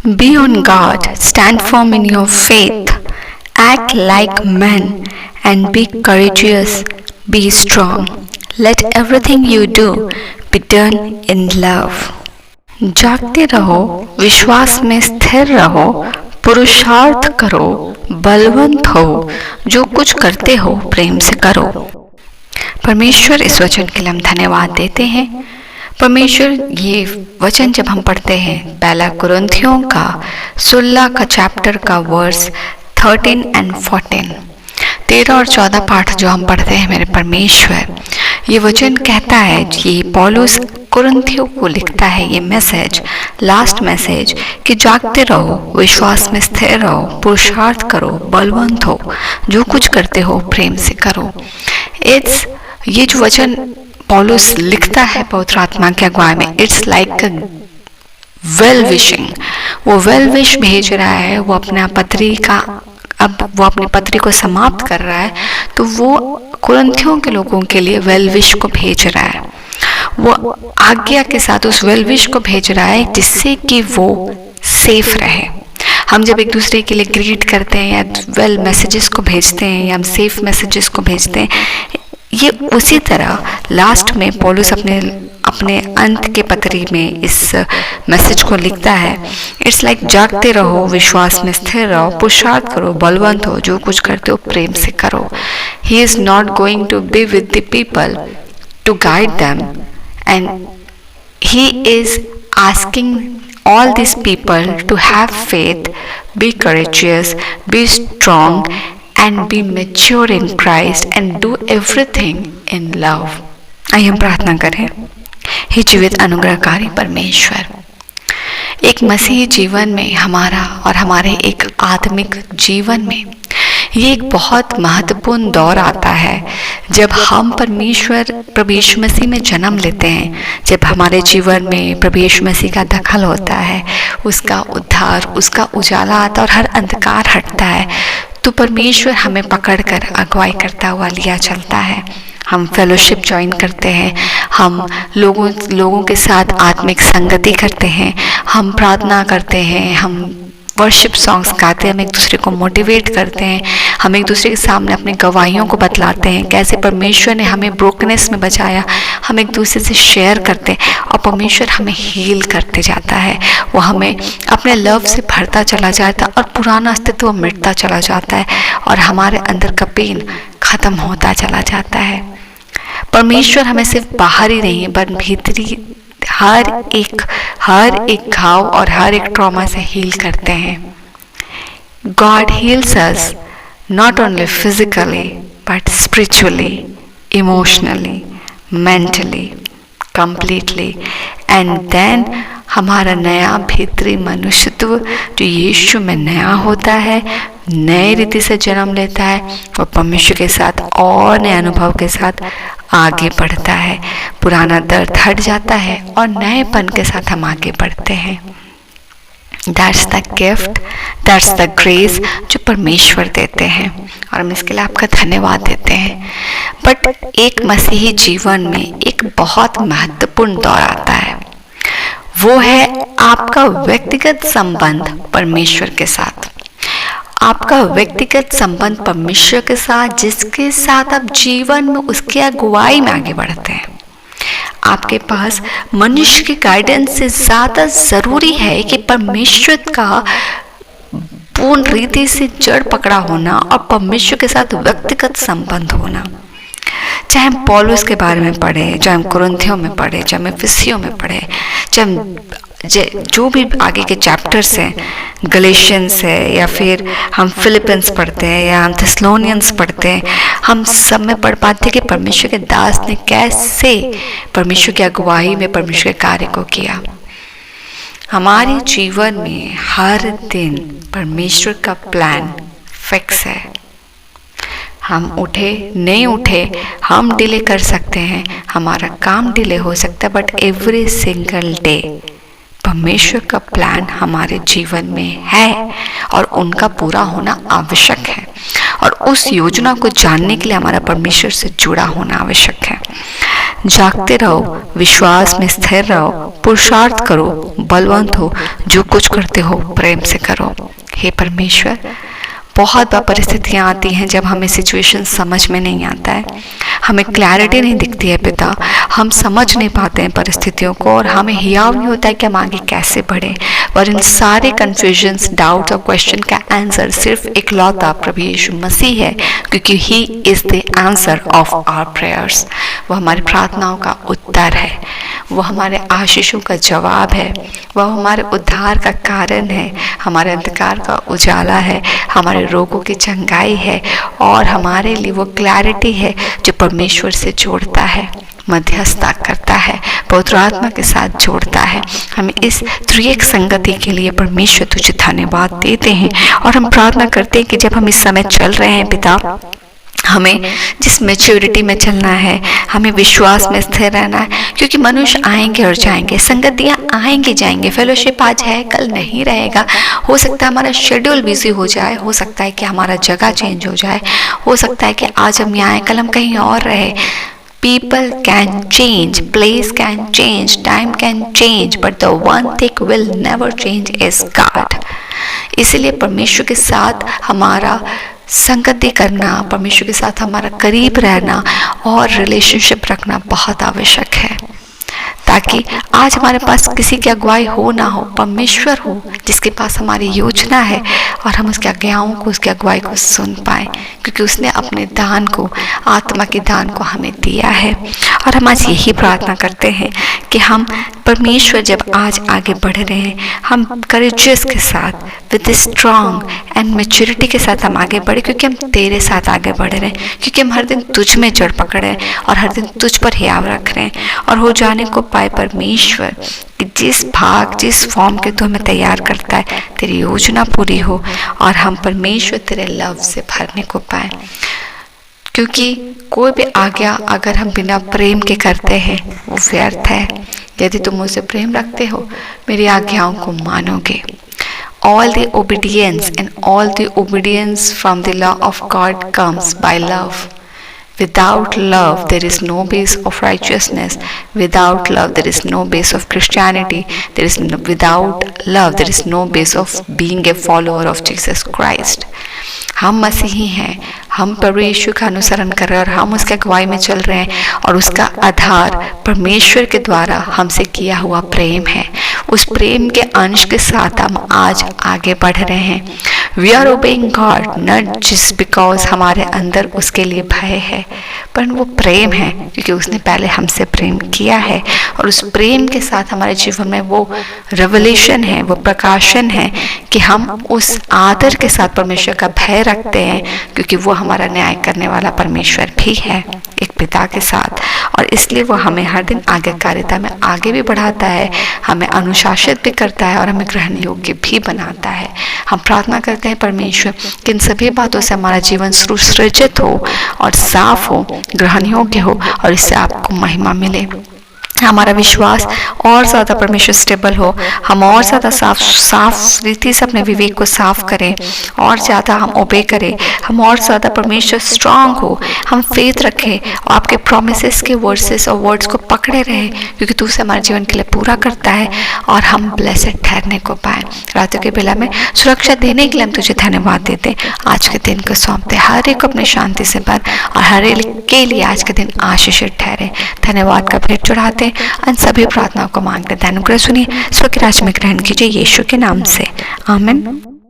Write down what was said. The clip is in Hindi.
Be on guard, stand firm in your faith, act like men, and be courageous, be strong. Let everything you do be done in love. जागते रहो, विश्वास में स्थिर रहो, पुरुषार्थ करो, बलवंत हो, जो कुछ करते हो प्रेम से करो। परमेश्वर इस वचन के लिए हम धन्यवाद देते हैं। परमेश्वर ये वचन जब हम पढ़ते हैं, पहला कुरिन्थियों का 16 का चैप्टर का वर्स 13 and 14, 13 और 14 पाठ जो हम पढ़ते हैं, मेरे परमेश्वर, ये वचन कहता है कि पौलुस कुरिन्थियों को लिखता है ये मैसेज, लास्ट मैसेज, कि जागते रहो, विश्वास में स्थिर रहो, पुरुषार्थ करो, बलवंत हो, जो कुछ करते हो प्रेम से करो। ये जो वचन पौलुस लिखता है पवित्र आत्मा की अगुवाई में, इट्स लाइक वेल विशिंग। वो वेल विश भेज रहा है, वो अपना पत्री का, अब वो अपनी पत्री को समाप्त कर रहा है, तो वो कुरिन्थियों के लोगों के लिए वेल विश को भेज रहा है। वो आज्ञा के साथ उस वेल विश को भेज रहा है जिससे कि वो सेफ रहे। हम जब एक दूसरे के लिए ग्रीट करते हैं या वेल मैसेजेस को भेजते हैं या हम सेफ मैसेजेस को भेजते हैं, ये उसी तरह लास्ट में पौलुस अपने अंत के पत्री में इस मैसेज को लिखता है। इट्स लाइक जागते रहो, विश्वास में स्थिर रहो, पुरुषार्थ करो, बलवंत हो, जो कुछ करते हो प्रेम से करो। He is not going to be with the people to guide them, and he is asking all these people to have faith, be courageous, be strong, and be mature in Christ, and do everything in love. आइए हम प्रार्थना करें। हे जीवित अनुग्रहकारी परमेश्वर, एक मसीही जीवन में हमारा और हमारे एक आत्मिक जीवन में ये एक बहुत महत्वपूर्ण दौर आता है जब हम परमेश्वर प्रभु यीशु मसीह में जन्म लेते हैं, जब हमारे जीवन में प्रभु यीशु मसीह का दखल होता है, उसका उद्धार, उसका उजाला आता है और हर अंधकार हटता है, तो परमेश्वर हमें पकड़कर अगुवाई करता हुआ लिया चलता है। हम फेलोशिप ज्वाइन करते हैं, हम लोगों के साथ आत्मिक संगति करते हैं, हम प्रार्थना करते हैं, हम वर्शिप सॉन्ग्स गाते हैं, हम एक दूसरे को मोटिवेट करते हैं, हम एक दूसरे के सामने अपनी गवाहियों को बतलाते हैं, कैसे परमेश्वर ने हमें ब्रोकनेस में बचाया, हम एक दूसरे से शेयर करते हैं और परमेश्वर हमें हील करते जाता है। वो हमें अपने लव से भरता चला जाता है और पुराना अस्तित्व मिटता चला जाता है और हमारे अंदर का पेन खत्म होता चला जाता है। परमेश्वर हमें सिर्फ बाहर ही नहीं पर भीतरी हर एक घाव और हर एक ट्रॉमा से हील करते हैं। God heals us not only physically but spiritually, emotionally, mentally, completely, and then हमारा नया भीतरी मनुष्यत्व जो यीशु में नया होता है, नए रीति से जन्म लेता है और परमेश्वर के साथ और नए अनुभव के साथ आगे बढ़ता है। पुराना दर्द हट जाता है और नएपन के साथ हम आगे बढ़ते हैं। That's the gift, that's the grace जो परमेश्वर देते हैं और हम इसके लिए आपका धन्यवाद देते हैं। बट एक मसीही जीवन में एक बहुत महत्वपूर्ण दौर आता है, वो है आपका व्यक्तिगत संबंध परमेश्वर के साथ। आपका व्यक्तिगत संबंध परमेश्वर के साथ, जिसके साथ आप जीवन में उसकी अगुवाई में आगे बढ़ते हैं। आपके पास मनुष्य की गाइडेंस से ज़्यादा ज़रूरी है कि परमेश्वर का पूर्ण रीति से जड़ पकड़ा होना और परमेश्वर के साथ व्यक्तिगत संबंध होना। चाहे हम पौलुस के बारे में पढ़े, चाहे हम कुरिन्थियों में पढ़े, चाहे हम इफिसियों में पढ़े, चाहे हम जो भी आगे के चैप्टर्स हैं, गलेशियंस है या फिर हम फिलिपियंस पढ़ते हैं या हम थेस्सलोनियंस पढ़ते हैं, हम सब में पढ़ पाते हैं कि परमेश्वर के दास ने कैसे परमेश्वर की अगुवाई में परमेश्वर के कार्य को किया। हमारे जीवन में हर दिन परमेश्वर का प्लान फिक्स है। हम उठे नहीं उठे, हम डिले कर सकते हैं, हमारा काम डिले हो सकता है, बट एवरी सिंगल डे परमेश्वर का प्लान हमारे जीवन में है और उनका पूरा होना आवश्यक है और उस योजना को जानने के लिए हमारा परमेश्वर से जुड़ा होना आवश्यक है। जागते रहो, विश्वास में स्थिर रहो, पुरुषार्थ करो, बलवंत हो, जो कुछ करते हो प्रेम से करो। हे परमेश्वर, बहुत बार परिस्थितियाँ आती हैं जब हमें सिचुएशन समझ में नहीं आता है, हमें क्लैरिटी नहीं दिखती है पिता, हम समझ नहीं पाते हैं परिस्थितियों को और हमें हियाव नहीं होता है कि हम आगे कैसे बढ़ें। और इन सारे कन्फ्यूजन्स, डाउट्स और क्वेश्चन का आंसर सिर्फ इकलौता प्रभु यीशु मसीह है, क्योंकि he is the answer of our prayers. वो हमारी प्रार्थनाओं का उत्तर है, वो हमारे आशीषों का जवाब है, वह हमारे उद्धार का कारण है, हमारे अंधकार का उजाला है, हमारे रोगों की चंगाई है और हमारे लिए वो क्लैरिटी है जो परमेश्वर से जोड़ता है, मध्यस्थता करता है, पवित्र आत्मा के साथ जोड़ता है। हम इस त्रिएक संगति के लिए परमेश्वर तुझे धन्यवाद देते हैं और हम प्रार्थना करते हैं कि जब हम इस समय चल रहे हैं पिता, हमें जिस मैच्योरिटी में चलना है, हमें विश्वास में स्थिर रहना है, क्योंकि मनुष्य आएंगे और जाएंगे, संगतियाँ आएंगे जाएंगे, फेलोशिप आज है कल नहीं रहेगा, हो सकता है हमारा शेड्यूल बिजी हो जाए, हो सकता है कि हमारा जगह चेंज हो जाए, हो सकता है कि आज हम यहाँ आए कल हम कहीं और रहे। People can change, place can change, time can change, but the one thing will never change is God. इसलिए परमेश्वर के साथ हमारा संगति करना, परमेश्वर के साथ हमारा करीब रहना और रिलेशनशिप रखना बहुत आवश्यक है, ताकि आज हमारे पास किसी की अगुवाई हो ना हो, परमेश्वर हो जिसके पास हमारी योजना है और हम उसकी आज्ञाओं को, उसकी अगुवाई को सुन पाए, क्योंकि उसने अपने दान को, आत्मा के दान को हमें दिया है। और हम आज यही प्रार्थना करते हैं कि हम परमेश्वर जब आज आगे बढ़ रहे हैं, हम करेजियस के साथ, विद स्ट्रॉन्ग एंड मैच्योरिटी के साथ हम आगे बढ़े, क्योंकि हम तेरे साथ आगे बढ़ रहे हैं, क्योंकि हम हर दिन तुझ में जड़ पकड़े हैं और हर दिन तुझ पर हियाव रख रहे हैं। और हो जाने को पाए परमेश्वर कि जिस भाग, जिस फॉर्म के तू हमें तैयार करता है, तेरी योजना पूरी हो और हम परमेश्वर तेरे लव से भरने को पाए, क्योंकि कोई भी आज्ञा अगर हम बिना प्रेम के करते हैं वो व्यर्थ है। यदि तुम मुझसे प्रेम रखते हो, मेरी आज्ञाओं को मानोगे। All the obedience and all the obedience from the law of God comes by love. Without love, there is no base of righteousness. Without love, there is no base of Christianity. Without love, there is no base of being a follower of Jesus Christ. हम मसीही हैं, हम प्रभु यीशु का अनुसरण कर रहे हैं और हम उसके अगुवाई में चल रहे हैं और उसका आधार परमेश्वर के द्वारा हमसे किया हुआ प्रेम है। उस प्रेम के अंश के साथ हम आज आगे बढ़ रहे हैं। We are obeying God not just because हमारे अंदर उसके लिए भय है, पर वो प्रेम है क्योंकि उसने पहले हमसे प्रेम किया है और उस प्रेम के साथ हमारे जीवन में वो रेवलेशन है, वो प्रकाशन है कि हम उस आदर के साथ परमेश्वर का भय रखते हैं, क्योंकि वो हमारा न्याय करने वाला परमेश्वर भी है एक पिता के साथ। और इसलिए वो हमें हर दिन आज्ञाकारिता में आगे भी बढ़ाता है, हमें अनुशासित भी करता है और हमें ग्रहण योग्य भी बनाता है। हम प्रार्थना करते हैं परमेश्वर कि इन सभी बातों से हमारा जीवन सुसज्जित हो और साफ हो, ग्रहण योग्य हो और इससे आपको महिमा मिले। हमारा विश्वास और ज़्यादा परमेश्वर स्टेबल हो, हम और ज़्यादा साफ रीति से अपने विवेक को साफ करें, और ज़्यादा हम ओबे करें, हम और ज़्यादा परमेश्वर स्ट्रांग हो, हम फेथ रखें और आपके प्रोमिसेस के वर्सेस और वर्ड्स को पकड़े रहें, क्योंकि तू उसे हमारे जीवन के लिए पूरा करता है और हम ब्लेसेड ठहरने को पाएँ। रातों के बेला में सुरक्षा देने के लिए हम तुझे धन्यवाद देते हैं। आज के दिन को सौंपते, हर एक को अपने शांति से भर और हर एक के लिए आज के दिन आशीषित ठहरे। धन्यवाद का भेंट चढ़ाते अन सभी प्रार्थनाओं को मांगते हैं। अनुग्रह सुनिए, स्व के राज में ग्रहण कीजिए यीशु के नाम से, आमीन।